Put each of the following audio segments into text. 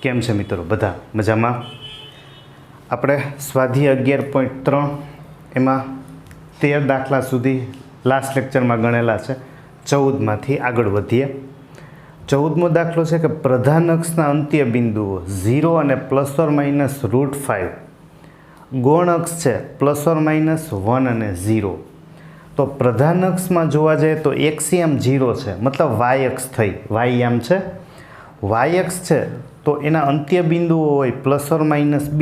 કેમ છે મિત્રો? બધા મજામાં? આપણે સ્વાધ્યાય 11.3 એમાં 13 દાખલા સુધી લાસ્ટ લેક્ચરમાં ગણેલા છે. 14માંથી આગળ વધીએ. 14મો દાખલો છે કે પ્રધાન અક્ષના અંત્ય બિંદુઓ 0 અને ±√5, ગૌણ અક્ષ છે ±1 અને 0. તો પ્રધાન અક્ષમાં જોવા જઈએ તો એક્સિયમ 0 છે, મતલબ વાય અક્ષ થઈ, વાય છે. વાય અક્ષ છે તો એના અંત્ય બિંદુઓ હોય ±b,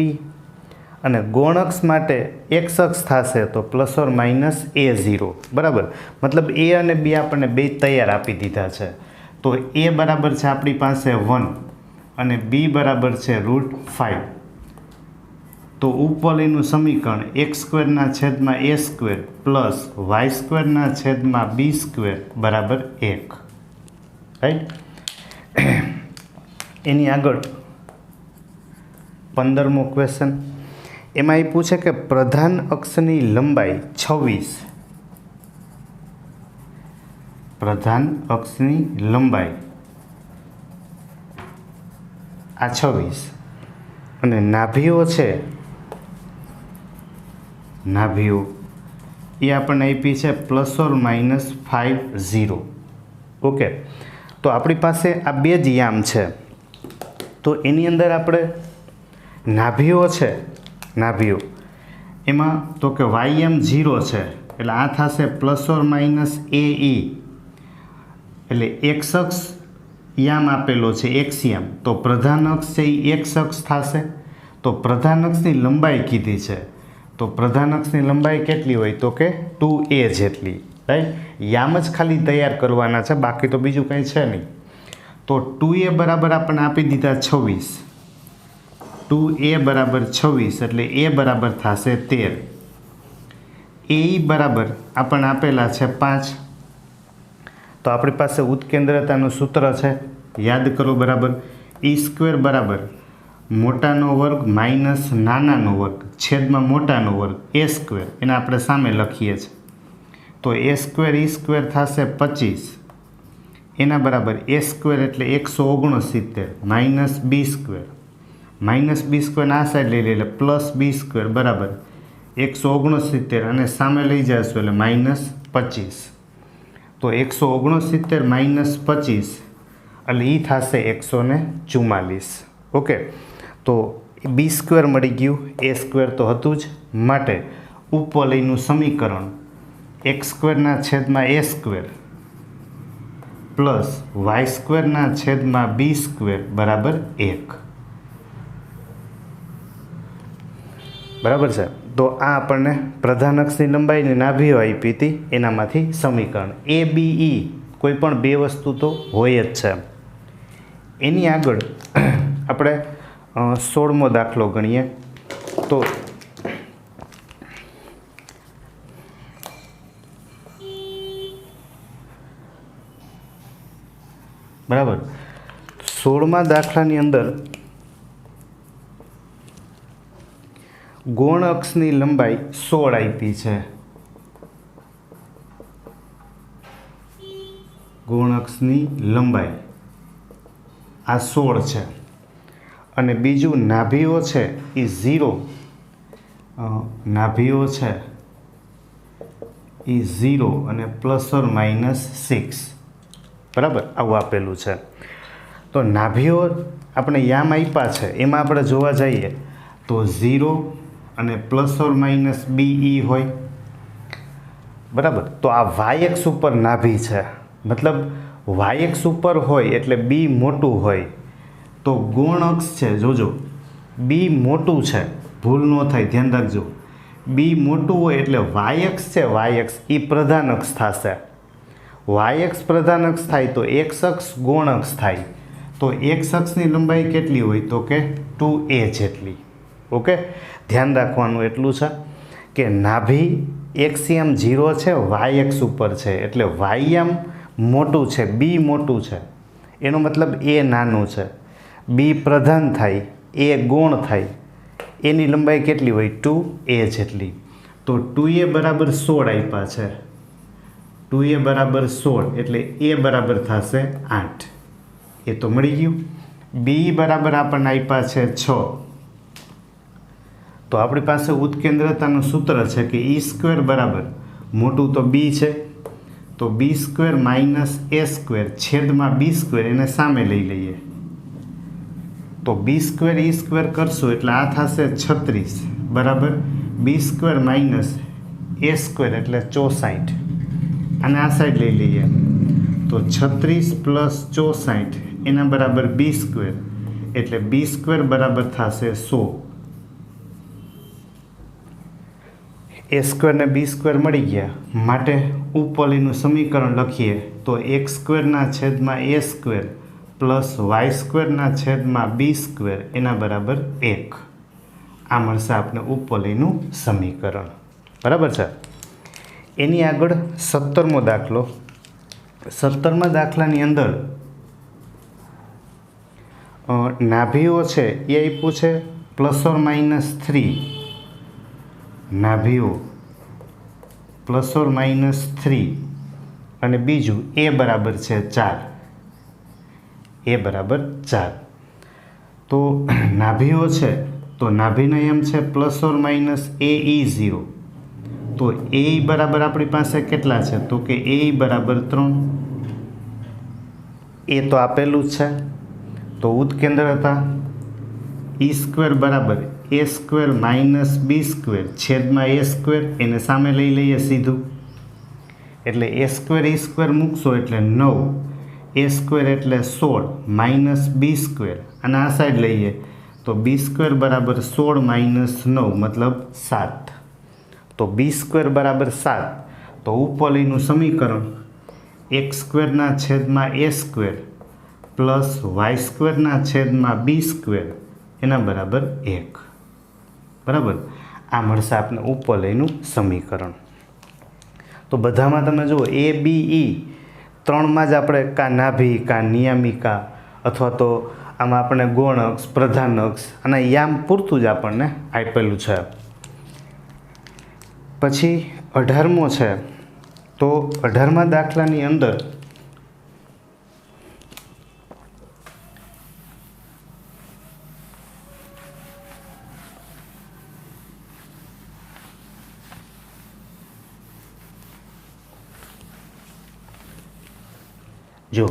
અને ગૌણ અક્ષ માટે એક્સ અક્ષ થશે તો ±a0. બરાબર, મતલબ એ અને બી આપણને બે તૈયાર આપી દીધા છે. તો એ બરાબર છે આપણી પાસે 1 અને બી બરાબર છે √5. તો ઉપવલયનું સમીકરણ x²/a² પ્લસ y²/b² બરાબર 1. રાઈટ. એની આગળ 15મો ક્વેશ્ચન. એમાં એ પૂછે કે પ્રધાન અક્ષની લંબાઈ 26, પ્રધાન અક્ષની લંબાઈ આ 26 અને નાભીઓ છે, નાભીઓ એ આપણને આપી છે ±50. ઓકે, તો આપણી પાસે આ બે જ યામ છે. તો એની અંદર આપણે નાભીઓ છે, નાભીઓ એમાં તો કે વાયમ 0 છે એટલે આ થશે ±AE, એટલે એક્સ અક્ષ યામ આપેલો છે એક્સિયમ, તો પ્રધાન અક્ષ છે એ એક્સ અક્ષ થશે. તો પ્રધાન અક્ષની લંબાઈ કીધી છે, તો પ્રધાન અક્ષની લંબાઈ કેટલી હોય તો કે 2a જેટલી. રાઈટ, યામ જ ખાલી તૈયાર કરવાના છે, બાકી તો બીજું કંઈ છે નહીં. તો 2a બરાબર આપણને આપી દીધા 26, 2a બરાબર 26 એટલે a બરાબર થશે 13. AE બરાબર આપણને આપેલા છે 5. તો આપણી પાસે ઉત્કેન્દ્રતાનું સૂત્ર છે, યાદ કરો બરાબર. E² બરાબર મોટાનો વર્ગ માઇનસ નાનાનો વર્ગ છેદમાં મોટાનો વર્ગ a², એને આપણે સામે લખીએ છીએ. તો a² E² થશે 25, એના બરાબર a² એટલે 169 માઇનસ b², માઇનસ b² આ સાઈડ લઈ લે એટલે +b² બરાબર 169, અને સામે લઈ જશું એટલે -25. તો 169 માઇનસ 25 એટલે એ થશે 144. ઓકે, તો b² મળી ગયું, a² તો હતું જ, માટે ઉપવલયનું સમીકરણ x²/a² પ્લસ y²/b² બરાબર 1. બરાબર છે. તો આ આપણને પ્રધાન અક્ષની લંબાઈની નાભીઓ આપી હતી, એનામાંથી સમીકરણ ABE કોઈ પણ બે વસ્તુ તો હોય જ છે. એની આગળ આપણે 16મો દાખલો ગણીએ. તો બરાબર, 16મા દાખલાની અંદર ગૌણ અક્ષની લંબાઈ 16 આપી છે. ગૌણ અક્ષની લંબાઈ આ 16 છે, અને બીજું નાભીઓ છે એ 0, નાભીઓ છે એ 0 અને ±6. બરાબર, આવું આપેલું છે. તો નાભીઓ આપણે યામ આપ્યા છે, એમાં આપણે જોવા જઈએ તો 0 અને ±BE હોય. બરાબર, તો આ વાયએક્સ ઉપર નાભી છે, મતલબ વાયએક્સ ઉપર હોય એટલે બી મોટું હોય. તો ગૌણ અક્ષ છે, જોજો બી મોટું છે, ભૂલ ન થાય, ધ્યાન રાખજો. બી મોટું હોય એટલે વાયએક્સ છે, વાયએક્સ એ પ્રધાન અક્ષ થશે. વાયએક્સ પ્રધાન અક્ષ થાય તો એક્સ અક્ષ ગૌણ અક્ષ થાય. તો એક્સ અક્ષની લંબાઈ કેટલી હોય તો કે 2a જેટલી. ઓકે, ધ્યાન રાખવાનું એટલું છે કે નાભી એક્સિયમ 0 છે, વાયએક્સ ઉપર છે, એટલે વાયમ મોટું છે, બી મોટું છે, એનો મતલબ એ નાનું છે. બી પ્રધાન થાય, એ ગૌણ થાય, એની લંબાઈ કેટલી હોય 2a જેટલી. તો 2a બરાબર 16 આપ્યા છે, 2a બરાબર 16 એટલે a બરાબર થશે 8. એ તો મળી ગયું. બી બરાબર આપણને આપ્યા છે 6. તો આપણી પાસે ઉત્કેન્દ્રતાનું સૂત્ર છે કે ઈ સ્ક્વેર બરાબર મોટું તો બી છે, તો બી સ્ક્વેર માઇનસ એ સ્ક્વેર છેદમાં બી સ્ક્વેર એને સામે લઈ લઈએ. તો બી સ્ક્વેર ઈ સ્ક્વેર કરશું એટલે આ થશે 36 બરાબર બી સ્ક્વેર માઇનસ એ સ્ક્વેર એટલે 64. અને આ સાઈડ લઈ લઈએ તો 36 પ્લસ 64 એના બરાબર બી સ્ક્વેર એટલે બી સ્ક્વેર બરાબર થશે 100. એ સ્ક્વેર ને બી સ્ક્વેર મળી ગયા, માટે ઉપવલયનું સમીકરણ લખીએ તો એક્સ સ્ક્વેરના છેદમાં એ સ્ક્વેર પ્લસ વાય સ્ક્વેરના છેદમાં બી સ્ક્વેર એના બરાબર 1. આ મળશે આપણે ઉપવલયનું સમીકરણ. બરાબર છે. એની આગળ 17મો દાખલો. 17મા દાખલાની અંદર નાભીઓ છે એ આપ્યું છે +or-3. નાભીઓ +or-3 અને બીજું એ બરાબર છે 4. એ બરાબર 4. તો નાભીઓ છે તો નાભીનો એમ છે +or-AE0. તો એ બરાબર આપણી પાસે કેટલા છે તો કે એ બરાબર 3. એ તો આપેલું જ છે. તો ઉત્કેન્દ્રતા ઈ સ્ક્વેર બરાબર એ સ્ક્વેર માઇનસ બી સ્ક્વેર છેદમાં એ સ્ક્વેર એને સામે લઈ લઈએ સીધું. એટલે એ સ્ક્વેર ઈ સ્ક્વેર મૂકશો એટલે 9, એ સ્ક્વેર એટલે 16 માઇનસ બી સ્ક્વેર અને આ સાઈડ લઈએ તો બી સ્ક્વેર બરાબર 16 માઇનસ 9 મતલબ 7. તો બી સ્ક્વેર બરાબર 7. તો ઉપવલયનું સમીકરણ એક્સ સ્ક્વેરના છેદમાં એ સ્ક્વેર પ્લસ વાય સ્ક્વેરના છેદમાં બી સ્ક્વેર એના બરાબર 1. બરાબર. આ મળશે આપણે ઉપવલયનું સમીકરણ. તો બધામાં તમે જુઓ એ બી ઈ 3માં જ આપણે કા નાભી કા નિયામિકા અથવા તો આમાં આપણે ગૌણ અક્ષ પ્રધાન અક્ષ અને યામ પૂરતું જ આપણને આપેલું છે. પછી 18મો છે. તો 18મા દાખલાની અંદર જો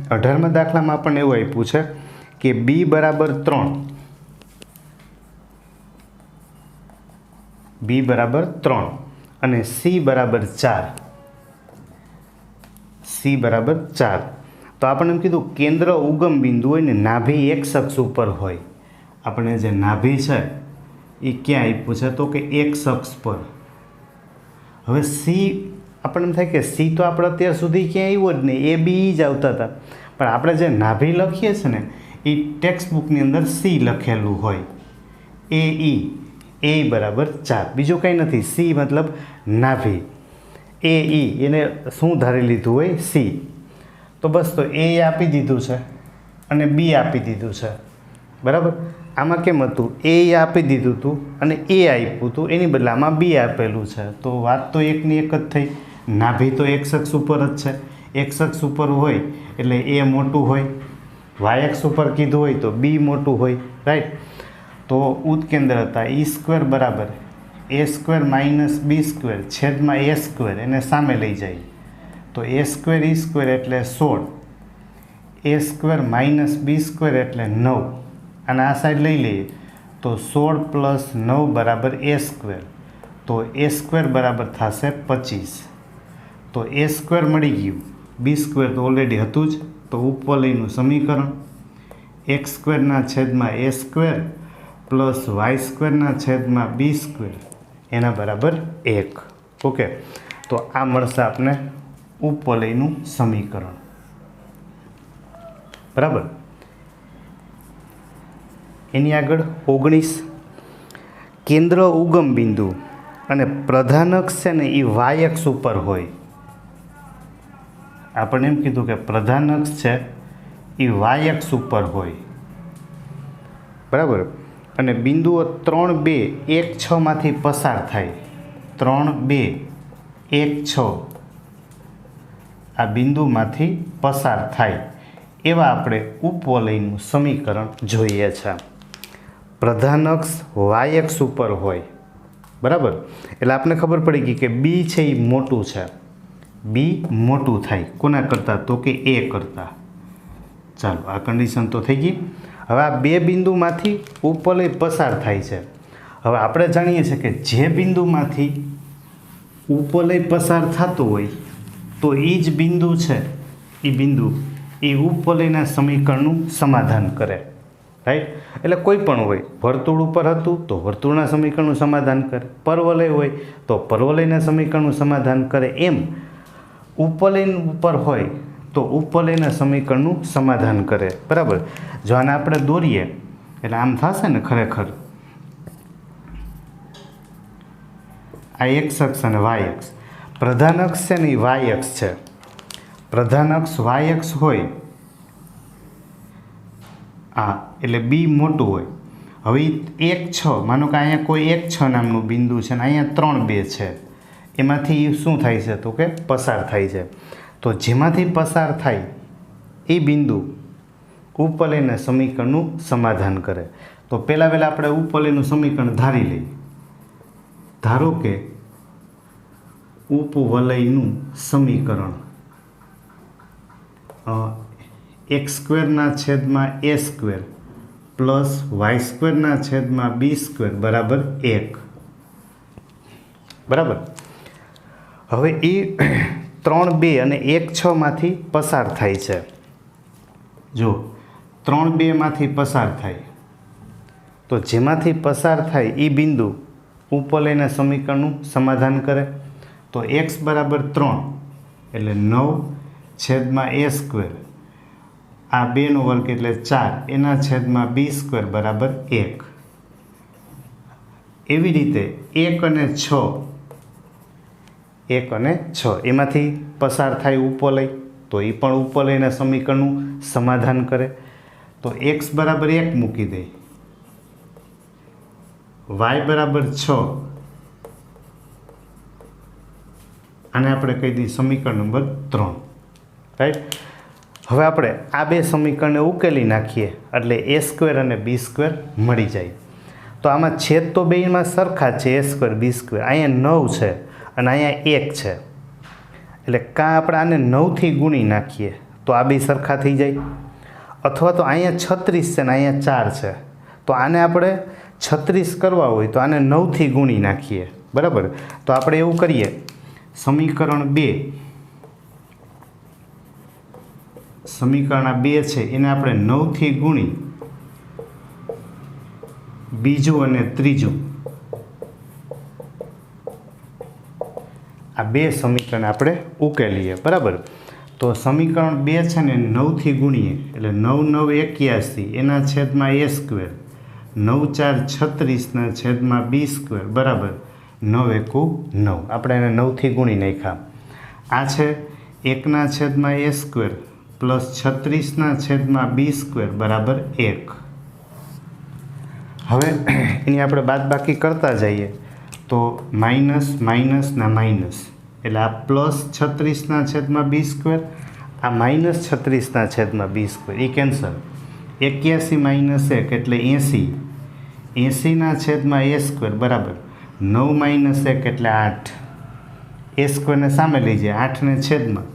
18મા દાખલામાં આપણને એવું આપ્યું છે કે બી બરાબર 3, બી બરાબર 3 અને સી બરાબર 4, સી બરાબર 4. તો આપણે એમ કીધું કેન્દ્ર ઉગમ બિંદુ હોય ને નાભી એક અક્ષ ઉપર હોય. આપણે જે નાભી છે એ ક્યાં આપ્યું છે તો કે એક અક્ષ પર. હવે સી આપણને એમ થાય કે સી તો આપણે અત્યાર સુધી ક્યાંય આવ્યો જ નહીં, એ બી જ આવતા હતા. પણ આપણે જે નાભી લખીએ છીએ ને એ ટેક્સ્ટ બુકની અંદર સી લખેલું હોય. એ બરાબર 4, બીજું કંઈ નથી. સી મતલબ નાભી, એને શું ધારી લીધું હોય સી. તો બસ તો એ આપી દીધું છે અને બી આપી દીધું છે. બરાબર. આમાં કેમ હતું એ આપી દીધું હતું અને એ આપ્યું હતું, એની બદલે આમાં બી આપેલું છે. તો વાત તો એકની એક જ થઈ. નાભી તો એક અક્ષ ઉપર જ છે, એક અક્ષ ઉપર હોય એટલે એ મોટું હોય, વાય અક્ષ ઉપર કીધું હોય તો બી મોટું હોય. રાઈટ. તો ઉત્કેન્દ્રતા ઈ સ્ક્વેર બરાબર એ સ્ક્વેર માઇનસ બી સ્ક્વેર છેદમાં એ સ્ક્વેર એને સામે લઈ જાય તો એ સ્ક્વેર ઈ સ્ક્વેર એટલે 16, એ સ્ક્વેર માઇનસ બી સ્ક્વેર એટલે 9 અને આ સાઈડ લઈ લઈએ તો 16 પ્લસ 9 બરાબર એ સ્ક્વેર. તો એ સ્ક્વેર બરાબર થશે 25. તો એ સ્ક્વેર મળી ગયું, બી સ્ક્વેર તો ઓલરેડી હતું જ. તો ઉપવલયનું સમીકરણ એક્સ સ્ક્વેરના છેદમાં એ સ્ક્વેર પ્લસ વાય સ્ક્વેરના છેદમાં બી સ્ક્વેર એના બરાબર 1. ઓકે. તો આ મળશે આપણે ઉપવલયનું સમીકરણ. બરાબર. એની આગળ 19 કેન્દ્ર ઉગમ બિંદુ અને પ્રધાન અક્ષ છે ને એ વાય અક્ષ ઉપર હોય. આપણે એમ કીધું કે પ્રધાન અક્ષ છે એ વાય અક્ષ ઉપર હોય. બરાબર. અને બિંદુઓ 3, 2, 1, 6 માંથી પસાર થાય. 3, 2, 1, 6 આ બિંદુમાંથી પસાર થાય એવા આપણે ઉપવલયનું સમીકરણ જોઈએ છે. પ્રધાન અક્ષ વાય અક્ષ ઉપર હોય, બરાબર, એટલે આપણે ખબર પડી ગઈ કે બી છે એ મોટું છે. બી મોટું થાય કોના કરતાં? તો કે એ કરતાં. ચાલો, આ કન્ડિશન તો થઈ ગઈ. હવે આ બે બિંદુમાંથી ઉપવલય પસાર થાય છે. હવે આપણે જાણીએ છીએ કે જે બિંદુમાંથી ઉપવલય પસાર થતું હોય તો એ જ બિંદુ છે, એ બિંદુ એ ઉપવલયના સમીકરણનું સમાધાન કરે. રાઈટ? એટલે કોઈ પણ હોય, વર્તુળ ઉપર હતું તો વર્તુળના સમીકરણનું સમાધાન કરે, પરવલય હોય તો પરવલયના સમીકરણનું સમાધાન કરે. એમ ઉપવલય ઉપર હોય તો ઉપવલયના સમીકરણનું સમાધાન કરે. બરાબર? જો આને આપણે દોરીએ એટલે આમ થશે ને, ખરેખર આ એક્સ અક્ષ અને વાય અક્ષ. પ્રધાન અક્ષ છે ને એ વાય અક્ષ છે. પ્રધાન અક્ષ વાય અક્ષ હોય, હા, એટલે બી મોટું હોય. હવે 1, 6, માનો કે અહીંયા કોઈ 1, 6 નામનું બિંદુ છે ને અહીંયા 3, 2 છે. એમાંથી શું થાય છે? તો કે પસાર થાય છે. તો જેમાંથી પસાર થાય એ બિંદુ ઉપવલયના સમીકરણનું સમાધાન કરે. તો પહેલાં આપણે ઉપવલયનું સમીકરણ ધારી લઈએ. ધારો કે ઉપવલયનું સમીકરણ x² પ્લસ y² b² બરાબર 1. બરાબર? હવે એ 3, 2 અને 1, 6 માંથી પસાર થાય છે. જો 3, 2 માંથી પસાર થાય તો જેમાંથી પસાર થાય એ બિંદુ ઉપવલયના સમીકરણનું સમાધાન કરે. તો x બરાબર 3 એટલે 9/a², આ 2 નો વર્ગ એટલે 4, એના છેદમાં b² બરાબર 1. એવી રીતે 1 અને 6 એમાંથી પસાર થાય ઉપવલય તો એ પણ ઉપવલયના સમીકરણનું સમાધાન કરે. તો x બરાબર 1 મૂકી દે, y બરાબર 6, આને આપણે કહી દઈએ સમીકરણ નંબર 3. રાઈટ? હવે આપણે આ બે સમીકરણને ઉકેલી નાખીએ એટલે a² અને b² મળી જાય. તો આમાં છેદ તો બેમાં સરખા છે, a² b². અહીંયા 9 છે અને અહીંયા 1 છે, એટલે કાં આપણે આને 9થી ગુણી નાખીએ તો આ બે સરખા થઈ જાય, અથવા તો અહીંયા 36 છે ને અહીંયા 4 છે, તો આને આપણે 36 કરવા હોય તો આને 9થી ગુણી નાખીએ. બરાબર? તો આપણે એવું કરીએ, સમીકરણ 2 છે એને આપણે 9થી ગુણી બીજું અને ત્રીજું, આ બે સમીકરણ આપણે ઉકેલીએ. બરાબર? તો સમીકરણ 2 છે ને 9થી ગુણીએ એટલે 9, 9 81 એના છેદમાં a², 9, 4 36 ના છેદમાં b² બરાબર 9, 1, 9. આપણે એને 9થી ગુણી નાખ્યા. આ છે 1 ના છેદમાં a² પ્લસ 36 ના છેદમાં b² બરાબર 1. હવે એની આપણે બાદબાકી કરતા જઈએ તો માઇનસ માઇનસના માઇનસ, એટલે આ પ્લસ 36 ના છેદમાં b², આ માઇનસ 36 ના છેદમાં b², એ કેન્સલ. 81 માઇનસ 1 એટલે 80, 80 ના છેદમાં a² બરાબર 9 માઇનસ 1 એટલે 8, a² ને સામે લઈ જાય, 8 ને છેદમાં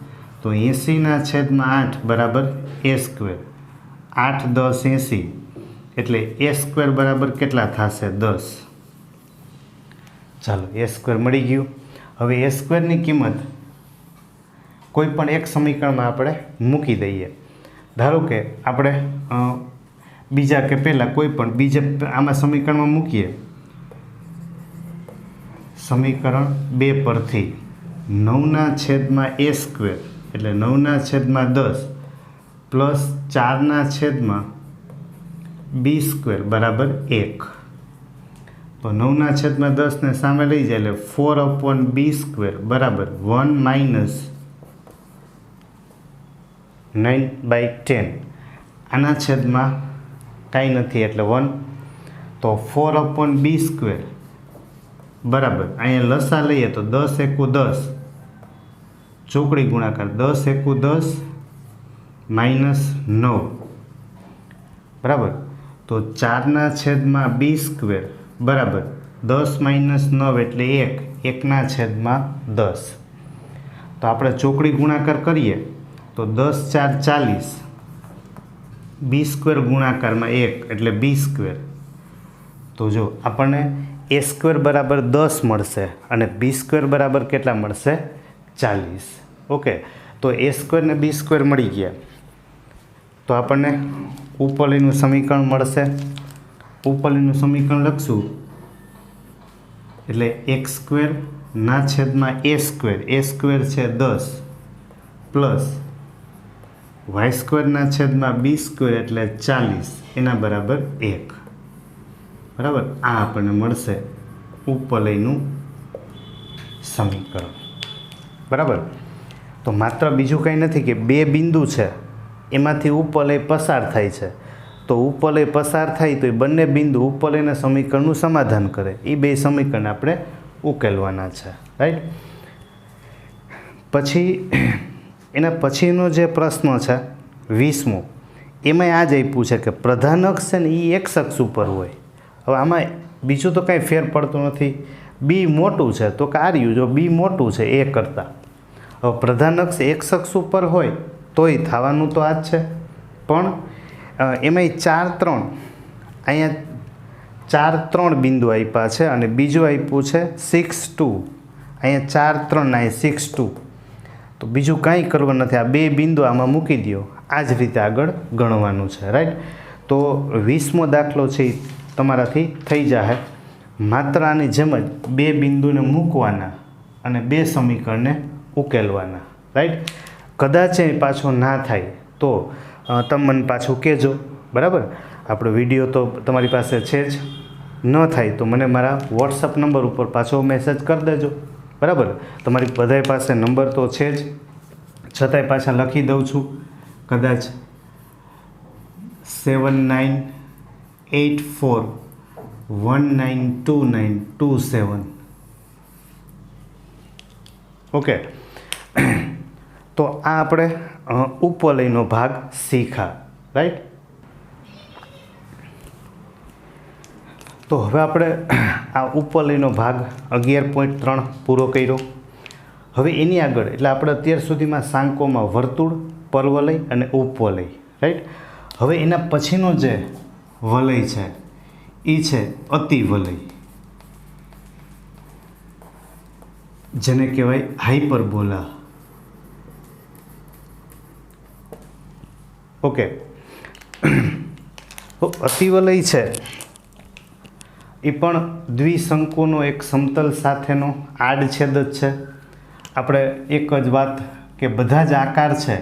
તો 80 ના છેદમાં 8 બરાબર a². 8, 10, 80 એટલે a² બરાબર કેટલા થશે? 10. ચાલો, a² મળી ગયું. હવે a² ની કિંમત કોઈ પણ એક સમીકરણમાં આપણે મૂકી દઈએ. ધારો કે આપણે બીજા કે પહેલાં કોઈ પણ બીજા આમાં સમીકરણમાં મૂકીએ. સમીકરણ 2 પરથી 9 ના છેદમાં a² એટલે 9 ના છેદમાં 10 પ્લસ 4 ના છેદમાં b² બરાબર 1. તો 9 ના છેદમાં 10 ને સામે લઈ જાય એટલે 4/b² બરાબર 1 માઇનસ 9/10. આના છેદમાં કાંઈ નથી એટલે 1. તો 4/b² બરાબર અહીંયા લસા લઈએ તો 10 × 10 ચોકડી ગુણાકાર 10 × 10 -9 બરાબર. તો 4/b² બરાબર 10 - 9 એટલે 1 1/10. તો આપણે ચોકડી ગુણાકાર કરીએ તો 10 × 4 = 40, b² ગુણાકારમાં 1 એટલે b². તો જો આપણને a² બરાબર 10 મળશે અને b² બરાબર કેટલા મળશે? 40. ઓકે, તો a² ને b² મળી ગયા. તો આપણને ઉપરલીનું સમીકરણ મળશે. ઉપરલીનું સમીકરણ લખશું એટલે x² ના છેદમાં a² છે 10 પ્લસ y² ના છેદમાં b² એટલે 40 એના બરાબર 1 બરાબર. આ આપણને મળશે ઉપરલીનું સમીકરણ બરાબર. તો માત્ર બીજું કંઈ નથી કે બે બિંદુ છે એમાંથી ઉપરલય પસાર થાય છે. તો ઉપરલય પસાર થાય તો એ બંને બિંદુ ઉપરલયના સમીકરણનું સમાધાન કરે. એ બે સમીકરણ આપણે ઉકેલવાના છે, રાઈટ. પછી એના પછીનો જે પ્રશ્ન છે 20મો, એમાં આ જ આપ્યું છે કે પ્રધાન અક્ષ છે ને એ એક્સ અક્ષ ઉપર હોય. હવે આમાં બીજું તો કાંઈ ફેર પડતો નથી. બી મોટું છે તો કાર્યું જો બી મોટું છે એ કરતાં. હવે પ્રધાન અક્ષ એક્સ અક્ષ ઉપર હોય તોય થવાનું તો આ જ છે. પણ એમાંય 4 3 અહીંયા 4 3 બિંદુ આપ્યા છે અને બીજું આપ્યું છે 6 2. અહીંયા 4 3 અહીંયા 6 2. તો બીજું કાંઈ કરવાનું નથી. આ બે બિંદુ આમાં મૂકી દો. આ જ રીતે આગળ ગણવાનું છે, રાઈટ. તો 20મો દાખલો છે એ તમારાથી થઈ જાય. માત્ર આની જેમ જ બે બિંદુને મૂકવાના અને બે સમીકરણને ઉકેલવાના, રાઈટ. કદાચ એ પાછો ના થાય તો તમે મને પાછું કહેજો, બરાબર. આપણો વિડીયો તો તમારી પાસે છે જ. ન થાય તો મને મારા વોટ્સઅપ નંબર ઉપર પાછો મેસેજ કરી દેજો, બરાબર. તમારી બધાય પાસે નંબર તો છે જ, છતાંય પાછા લખી દઉં છું. કદાચ 7984192927. ઓકે. તો આ આપણે ઉપવલયનો ભાગ શીખા, રાઈટ. તો હવે આપણે આ ઉપવલયનો ભાગ 11.3 પૂરો કર્યો. હવે એની આગળ એટલે આપણે અત્યાર સુધીમાં સાંકોમાં વર્તુળ, પરવલય અને ઉપવલય, રાઈટ. હવે એના પછીનો જે વલય છે એ છે અતિવલય, જેને કહેવાય હાઇપરબોલા. ઓકે. તો અતિવલય છે એ પણ દ્વિશંકુનો એક સમતલ સાથેનો આડછેદ જ છે. આપણે એક જ વાત કે બધા જ આકાર છે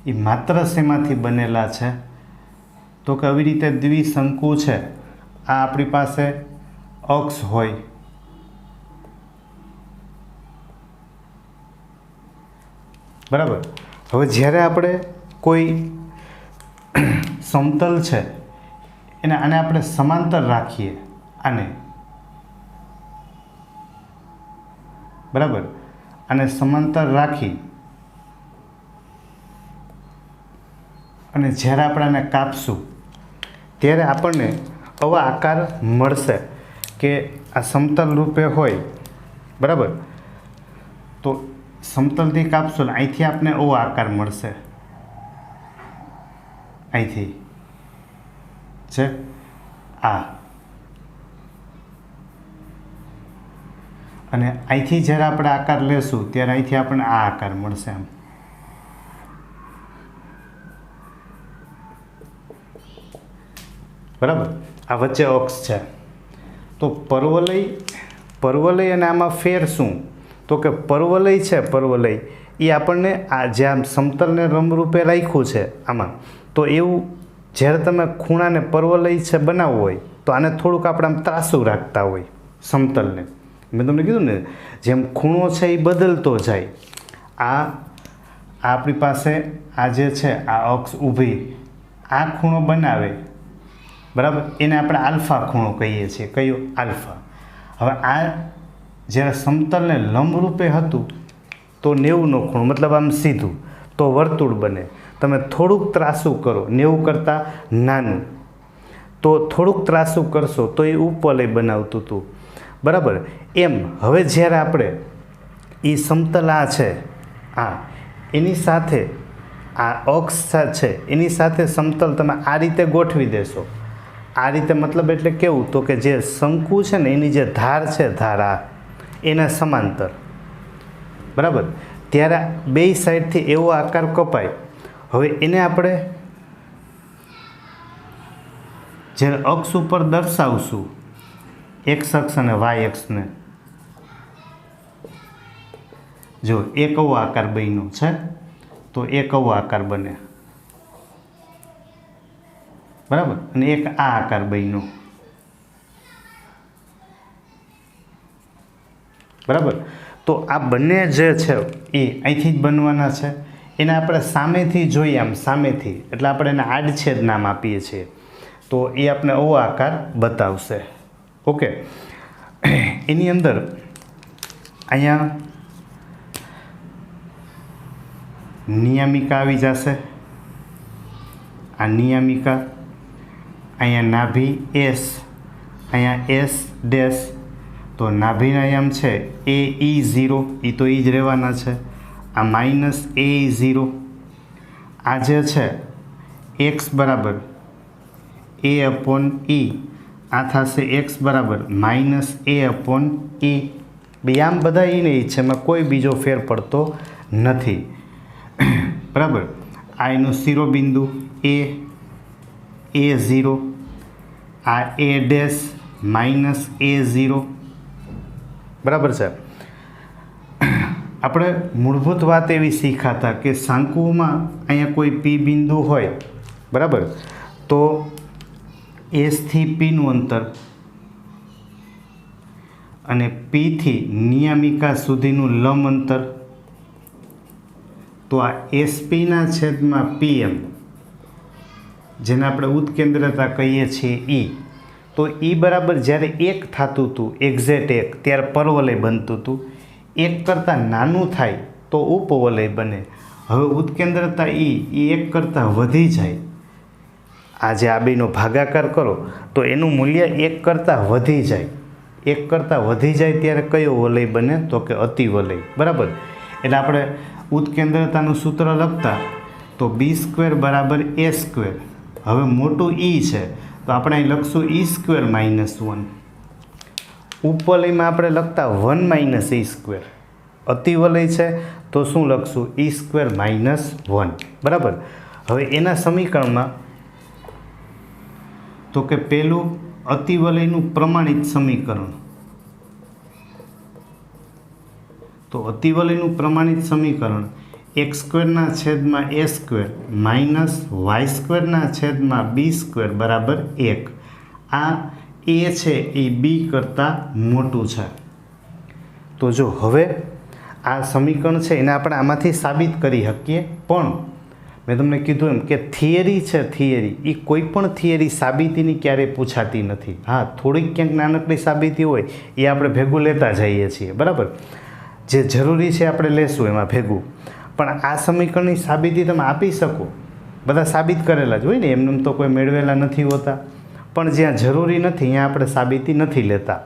એ માત્ર શેમાંથી બનેલા છે? તો કે આવી રીતે દ્વિશંકુ છે. આ આપણી પાસે અક્ષ હોય, બરાબર. હવે જ્યારે આપણે કોઈ સમતલ છે આને આપણે સમાંતર રાખીએ, આને, બરાબર. આને સમાંતર રાખી અને જ્યારે આપણે આને કાપશું ત્યારે આપણને આવા આકાર મળશે કે આ સમતલ રૂપે હોય, બરાબર. તો સમતલથી કાપશો ને અહીંથી આપણે આવો આકાર મળશે. અહીંથી છે આ, અને અહીંથી જ્યારે આપણે આકાર લેશું ત્યારે અહીંથી આપણને આ આકાર મળશે. આમ બરાબર. આ વચ્ચે અક્ષ છે. તો પરવલય અને આમાં ફેર શું? તો કે પરવલય છે, પરવલય એ આપણને આ જે આમ સમતલને લંબરૂપે રાખ્યું છે આમાં, તો એવું જ્યારે તમે ખૂણાને પરવલય છે બનાવવું હોય તો આને થોડુંક આપણે આમ ત્રાસું રાખતા હોય સમતલને. મેં તમને કીધું ને જેમ ખૂણો છે એ બદલતો જાય. આ આપણી પાસે આ જે છે આ અક્ષ ઊભી આ ખૂણો બનાવે, બરાબર. એને આપણે આલ્ફા ખૂણો કહીએ છીએ. કયો? આલ્ફા. હવે આ જ્યારે સમતલને લંબરૂપે હતું તો 90નો ખૂણો, મતલબ આમ સીધું, તો વર્તુળ બને. તમે થોડુંક ત્રાસું કરો 90 કરતાં નાનું, તો થોડુંક ત્રાસું કરશો તો એ ઉપવલય બનાવતું હતું. બરાબર. એમ હવે જ્યારે આપણે એ સમતલ આ છે આ એની સાથે આ અક્ષ છે એની સાથે સમતલ તમે આ રીતે ગોઠવી દેશો. આ રીતે મતલબ એટલે કેવું, તો કે જે શંકુ છે ને એની જે ધાર છે, ધાર આ એના સમાંતર. બરાબર. ત્યારે બે સાઈડથી એવો આકાર કપાય. હવે એને આપણે જ્યારે અક્ષ ઉપર દર્શાવશું, એક્સ અક્ષ અને વાય અક્ષને, જો એક આવો આકાર બન્યો છે તો એક આવો આકાર બને. બરાબર. અને એક આ આકાર બન્યો. બરાબર. તો આ બંને જે છે એ અહીંથી જ બનવાના છે. એને આપણે સામેથી જોઈએ, આમ સામેથી, એટલે આપણે એને આડછેદ નામ આપીએ છીએ. તો એ આપણે આવો આકાર બતાવશે. ઓકે. એની અંદર અહીંયા નિયામિકા આવી જશે. આ નિયામિકા, અહીંયા નાભી એસ, અહીંયા એસ ડેશ. તો નાભીના આયામ છે AE0, એ તો એ જ રહેવાના છે. આ માઇનસ AE0. આ જે છે એક્સ બરાબર A/E, આ થશે એક્સ બરાબર માઇનસ A/E. બે આમ બધા એ નહીં છે, એમાં કોઈ બીજો ફેર પડતો નથી. બરાબર. આ એનું શિરોબિંદુ A0, આ A ડેશ માઇનસ A0. બરાબર છે. આપણે મૂળભૂત વાત એવી શીખાતા કે શંકુમાં અહીંયા કોઈ પી બિંદુ હોય, બરાબર, તો એસથી પીનું અંતર અને પીથી નિયામિકા સુધીનું લંબ અંતર, તો આ એસપીના છેદમાં પીએમ, જેને આપણે ઉત્કેન્દ્રતા કહીએ છીએ ઈ, તો ઈ બરાબર જ્યારે 1 થતું હતું, એક્ઝેક્ટ 1, ત્યારે પરવલય બનતું હતું. 1 કરતાં નાનું થાય તો ઉપવલય બને. હવે ઉત્કેન્દ્રતા એ 1 કરતાં વધી જાય, આજે આ બેનો ભાગાકાર કરો તો એનું મૂલ્ય 1 કરતાં વધી જાય. 1 કરતાં વધી જાય ત્યારે કયો વલય બને, તો કે અતિવલય. બરાબર. એટલે આપણે ઉત્કેન્દ્રતાનું સૂત્ર લખતા તો b² બરાબર a². હવે મોટું ઈ છે તો આપણે અહીં લખશું e² -1. ઉપવલયમાં આપણે લખતા 1 - e². અતિવલય છે તો શું લખશું, e² -1. બરાબર. હવે એના સમીકરણમાં તો કે પેલું અતિવલયનું પ્રમાણિત સમીકરણ, તો અતિવલયનું પ્રમાણિત સમીકરણ x² છેદમાં a² માઇનસ y² છેદમાં b² બરાબર 1. આ a છે એ b કરતાં મોટું છે. તો જો હવે આ સમીકરણ છે એને આપણે આમાંથી સાબિત કરી શકીએ, પણ મેં તમને કીધું એમ કે થિયરી છે, થિયરી એ કોઈ પણ થિયરી સાબિતીની ક્યારેય પૂછાતી નથી. હા, થોડીક ક્યાંક નાનકડી સાબિતી હોય એ આપણે ભેગું લેતા જઈએ છીએ. બરાબર. જે જરૂરી છે આપણે લેશું એમાં ભેગું. પણ આ સમીકરણની સાબિતી તમે આપી શકો, બધા સાબિત કરેલા જ હોય ને, એમને તો કોઈ મેળવેલા નથી હોતા. પણ જ્યાં જરૂરી નથી ત્યાં આપણે સાબિતી નથી લેતા.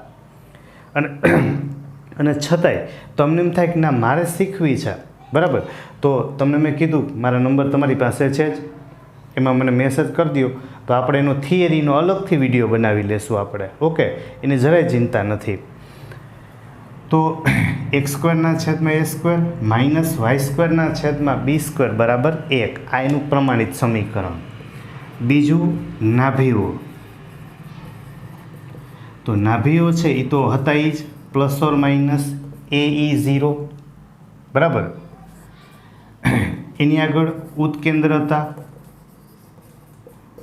અને છતાંય તમને એમ થાય કે ના મારે શીખવી છે, બરાબર, તો તમને મેં કીધું મારા નંબર તમારી પાસે છે જ, એમાં મને મેસેજ કરી દો તો આપણે એનો થિયરીનો અલગથી વિડીયો બનાવી લેશું આપણે. ઓકે. એની જરાય ચિંતા નથી. તો x² છેદમાં a² માઇનસ y² છેદમાં b² બરાબર 1. આ એનું પ્રમાણિત સમીકરણ. બીજું નાભીઓ. તો નાભીઓ છે એ તો હતા એ જ ± AE0. બરાબર. એની આગળ ઉત્કેન્દ્રતા.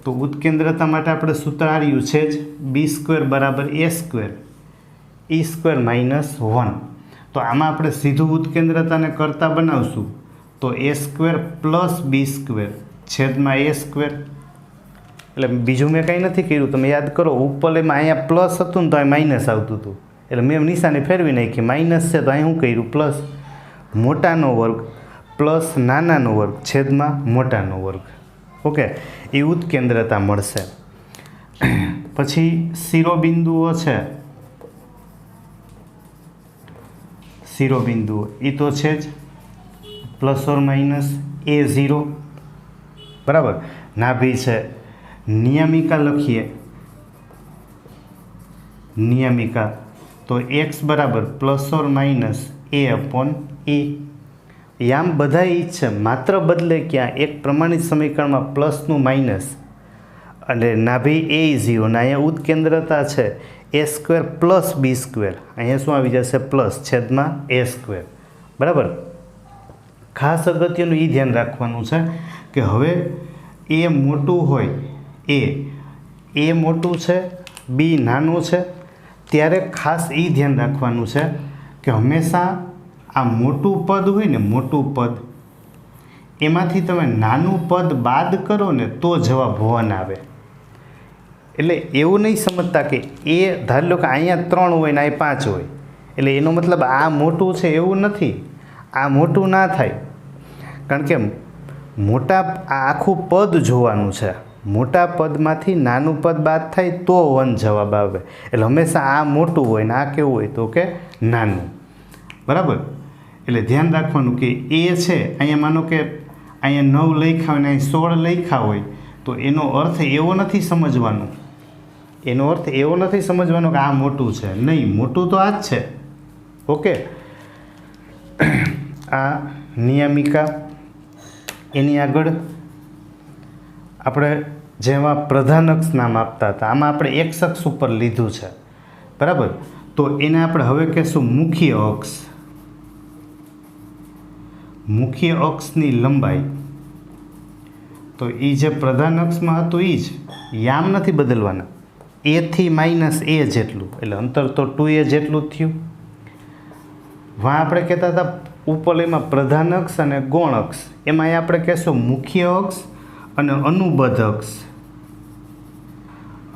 તો ઉત્કેન્દ્રતા માટે આપણે સૂત્ર આવ્યું છે જ b² બરાબર a², e² -1. તો આમાં આપણે સીધું ઉત્કેન્દ્રતાને કરતા બનાવશું તો a² + b² છેદમાં a². એટલે બીજું મેં કંઈ નથી કર્યું, તમે યાદ કરો ઉપવલયમાં અહીંયા પ્લસ હતું ને તો અહીં માઇનસ આવતું હતું, એટલે મેં નિશાની ફેરવી નાખી, માઇનસ છે તો અહીં શું કર્યું પ્લસ. મોટાનો વર્ગ પ્લસ નાનાનો વર્ગ છેદમાં મોટાનો વર્ગ. ઓકે, એ ઉત્કેન્દ્રતા મળશે. પછી શિરોબિંદુઓ છે, શિરોબિંદુઓ એ તો છે જ ±A0. બરાબર. નાભી છે, નિયમિકા લખીએ, નિયમિકા તો x બરાબર ±A/E. યામ બધા ઈ જ છે, માત્ર બદલે ક્યાં એક પ્રમાણિત સમીકરણમાં પ્લસનું માઇનસ એટલે નાભી A0 ને અહીંયા ઉત્કેન્દ્રતા છે A² + B². અહીંયા શું આવી જશે? પ્લસ છેદમાં A². બરાબર. ખાસ અગત્યનું એ ધ્યાન રાખવાનું છે કે હવે એ મોટું હોય, એ મોટું છે, બી નાનું છે, ત્યારે ખાસ એ ધ્યાન રાખવાનું છે કે હંમેશા આ મોટું પદ હોય ને, મોટું પદ એમાંથી તમે નાનું પદ બાદ કરો ને તો જવાબ 1 આવે. એટલે એવું નહીં સમજતા કે એ ધારી લો કે અહીંયા 3 હોય ને અહીં 5 હોય એટલે એનો મતલબ આ મોટું છે, એવું નથી. આ મોટું ના થાય, કારણ કે મોટા આ આખું પદ જોવાનું છે. મોટા પદમાંથી નાનું પદ બાદ થાય તો 1 જવાબ આવે. એટલે હંમેશા આ મોટું હોય ને આ કેવું હોય તો કે નાનું. બરાબર. એટલે ધ્યાન રાખવાનું કે એ છે અહીંયા માનો કે અહીંયા 9 લખ્યા હોય ને અહીં 16 લખ્યા હોય તો એનો અર્થ એવો નથી સમજવાનો. એનો અર્થ એવો નથી સમજવાનો કે આ મોટું છે. નહીં, મોટું તો આ જ છે. ઓકે. આ નિયમિકા. એની આગળ આપણે જેમાં પ્રધાનક્ષ નામ આપતા હતા આમાં આપણે x અક્ષ ઉપર લીધું છે. બરાબર. તો એને આપણે હવે કહેશું મુખ્ય અક્ષ. મુખ્ય અક્ષની લંબાઈ તો એ જે પ્રધાન અક્ષમાં હતું એ જ, યામ નથી બદલવાના. A થી -A જેટલું, એટલે અંતર તો 2a જેટલું જ થયું. વાં આપણે કહેતા હતા ઉપરલીમાં પ્રધાન અક્ષ અને ગૌણ અક્ષ, એમાં આપણે કહેશું મુખ્ય અક્ષ અને અનુબદ્ધ અક્ષ.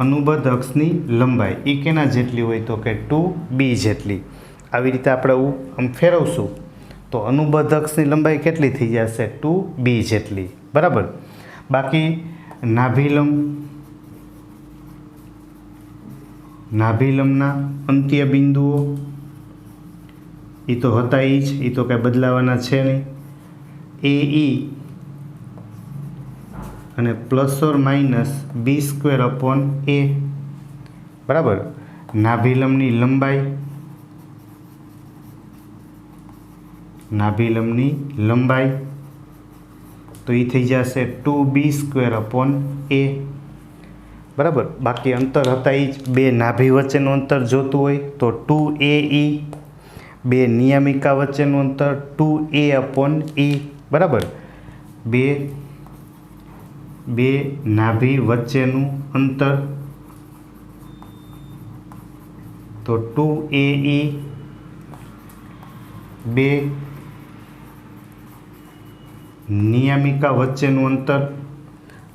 અનુબદ્ધ અક્ષની લંબાઈ એ કેના જેટલી હોય તો કે 2b જેટલી. આવી રીતે આપણે આમ ફેરવશું તો અનુબદ્ધ અક્ષની લંબાઈ કેટલી થઈ જશે? 2b જેટલી. બરાબર. બાકી નાભિલંબ, નાભિલંબના અંત્ય બિંદુઓ એ તો હતા એ જ, એ તો કાંઈ બદલાવાના છે નહીં. AE અને ±B²/A. બરાબર. નાભિલંબની લંબાઈ, નાભિલંબની લંબાઈ તો એ થઈ જશે 2B²/A. બરાબર. બાકી અંતર હતા એ જ. બે નાભી વચ્ચેનું અંતર જોતું હોય તો 2AE. બે નિયમિકા વચ્ચેનું અંતર 2A/E. બરાબર. બે નાભી વચ્ચેનું અંતર તો 2AE. બે નિયમિકા વચ્ચેનું અંતર,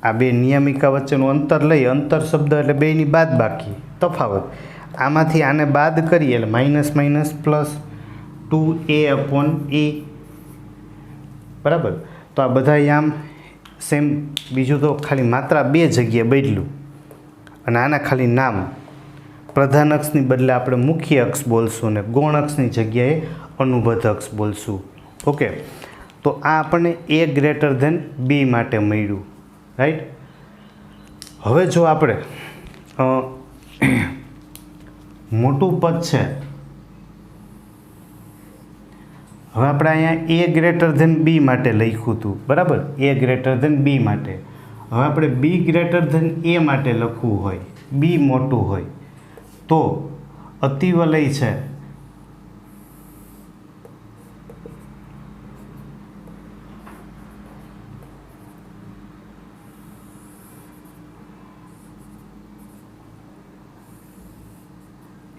આ બે નિયમિકા વચ્ચેનું અંતર લઈ, અંતર શબ્દ એટલે બેની બાદ બાકી તફાવત, આમાંથી આને બાદ કરીએ એટલે માઇનસ પ્લસ 2A/E. બરાબર. તો આ બધા આમ સેમ. બીજું તો ખાલી માત્રા 2 જગ્યાએ બદલ્યું અને આના ખાલી નામ પ્રધાન અક્ષની બદલે આપણે મુખ્ય અક્ષ બોલશું અને ગૌણ અક્ષની જગ્યાએ અનુબદ્ધ અક્ષ બોલશું. ઓકે. તો આ આપણને A>B માટે મળ્યું. રાઈટ. હવે જો આપણે મોટું પદ છે, હવે આપણે અહીંયા A>B માટે લખ્યું હતું. બરાબર. A>B માટે. હવે આપણે B>A માટે લખવું હોય, B મોટું હોય તો અતિવલય છે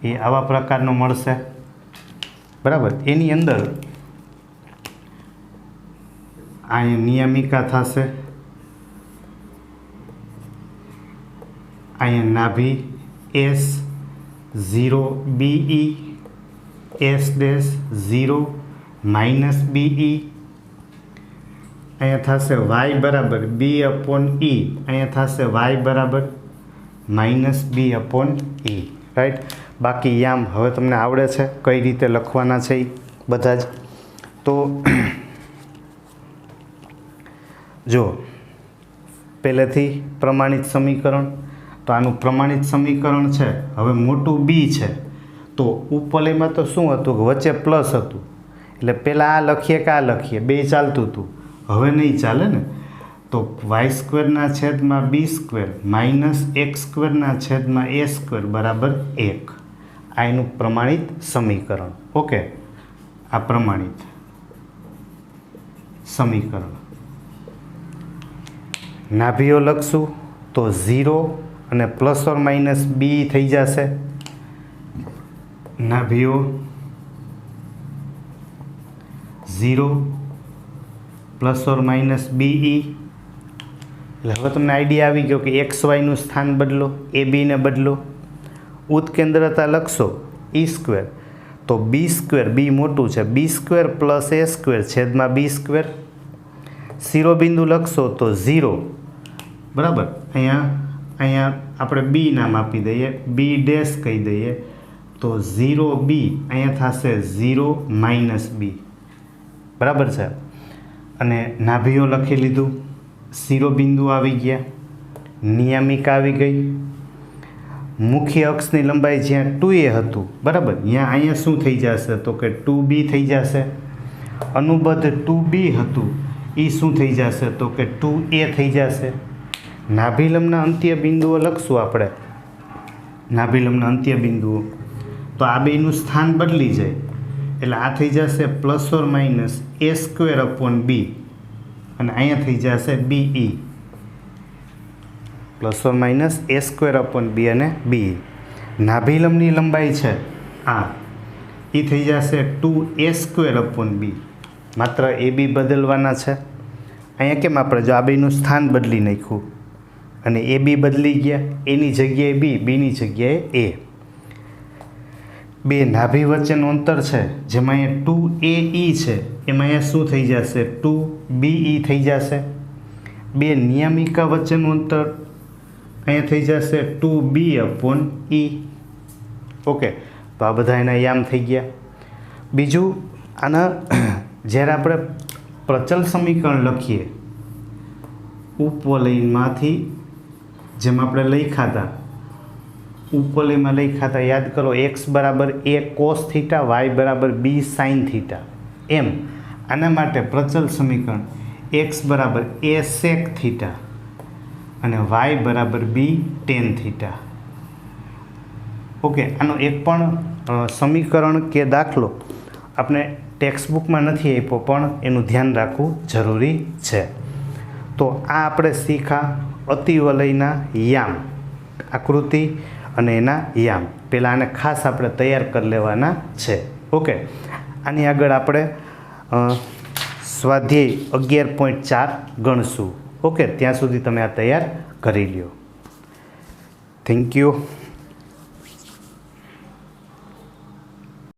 એ આવા પ્રકારનો મળશે. બરાબર. એની અંદર અહીંયા નિયમિકા થશે, અહીંયા નાભી S0BE, S' 0 -BE, અહીંયા થશે વાય બરાબર બી અપોન ઈ, અહીંયા થશે વાય બરાબર માઇનસ બી અપોન ઈ, રાઈટ. બાકી યામ હવે તમને આવડે છે કઈ રીતે લખવાના છે એ બધા જ. તો જો પહેલેથી પ્રમાણિત સમીકરણ, તો આનું પ્રમાણિત સમીકરણ છે. હવે મોટું બી છે તો ઉપરલેમાં તો શું હતું કે વચ્ચે પ્લસ હતું, એટલે પહેલાં આ લખીએ કે આ લખીએ, બે ચાલતું હતું. હવે નહીં ચાલે ને, તો વાય સ્ક્વેરના છેદમાં બી સ્ક્વેર માઇનસ એક્સ સ્ક્વેરના છેદમાં એ સ્ક્વેર બરાબર 1. આ એનું પ્રમાણિત સમીકરણ. ઓકે, આ પ્રમાણિત સમીકરણ. નાભીઓ લખશું તો 0 અને પ્લસ ઓર માઇનસ બી થઈ જશે. નાભીઓ 0 પ્લસ ઓર માઇનસ બીઈ. એટલે હવે તમને આઈડિયા આવી ગયો કે એક્સ વાયનું સ્થાન બદલો, એ બીને બદલો. ઉત્કેન્દ્રતા લખશો ઈ સ્ક્વેર, તો બી સ્ક્વેર, બી મોટું છે, બી સ્ક્વેર પ્લસ એ સ્ક્વેર છેદમાં બી સ્ક્વેર. શિરોબિંદુ લખશો તો 0 બરાબર. અહીંયા આપણે બી નામ આપી દઈએ, બી ડેશ કહી દઈએ, તો 0 બી અહીંયા થશે 0 માઇનસ બી, બરાબર છે. અને નાભીઓ લખી લીધું, શિરોબિંદુ આવી ગયા, નિયામિકા આવી ગઈ. મુખ્ય અક્ષની લંબાઈ જ્યાં 2a હતું બરાબર, અહીંયા શું થઈ જશે તો કે 2b થઈ જશે. અનુબદ્ધ 2b હતું એ શું થઈ જશે તો કે 2a થઈ જશે. નાભિલંબના અંત્ય બિંદુઓ લખશું આપણે, નાભિલંબના અંત્ય બિંદુઓ, તો આ બેનું સ્થાન બદલી જાય, એટલે આ થઈ જશે plus or minus A square upon B, અને અહીંયા થઈ જશે B E, plus or minus A square upon B અને બી. નાભિલંબની લંબાઈ છે આ, એ થઈ જશે 2a સ્ક્વેર અપોન બી. માત્ર એ બી બદલવાના છે. અહીંયા કેમ આપણે જો આ બેનું સ્થાન બદલી નાખ્યું અને એ બી બદલી ગયા, એની જગ્યાએ બી, બીની જગ્યાએ એ. બે નાભી વચ્ચેનું અંતર છે જેમાં અહીંયા 2ae છે, એમાં અહીંયા શું થઈ જશે 2be થઈ જશે. બે નિયમિકા વચ્ચેનું અંતર અહીંયા થઈ જશે 2b અપોન e. ઓકે, તો આ બધા એના યામ થઈ ગયા. બીજું, આના જ્યારે આપણે પ્રચલ સમીકરણ લખીએ ઉપવલયમાંથી, જેમ આપણે લખ્યા હતા, ઉપવલયમાં લખ્યા હતા યાદ કરો, એક્સ બરાબર એ કોસ થીટા, વાય બરાબર બી સાઇન થીટા. એમ આના માટે પ્રચલ સમીકરણ એક્સ બરાબર એ સેક થીટા અને વાય બરાબર બી ટેન થીટા. ઓકે, આનો એક પણ સમીકરણ કે દાખલો આપણે ટેક્સ્ટબુકમાં નથી આપ્યો, પણ એનું ધ્યાન રાખવું જરૂરી છે. તો આ આપણે શીખા અતિવલયના યામ, આકૃતિ અને એના યામ. પહેલાં આને ખાસ આપણે તૈયાર કરી લેવાના છે. ઓકે, આની આગળ આપણે સ્વાધ્યાય 11.4 ગણશું. ઓકે, ત્યાં સુધી તમે આ તૈયાર કરી લ્યો. Thank you.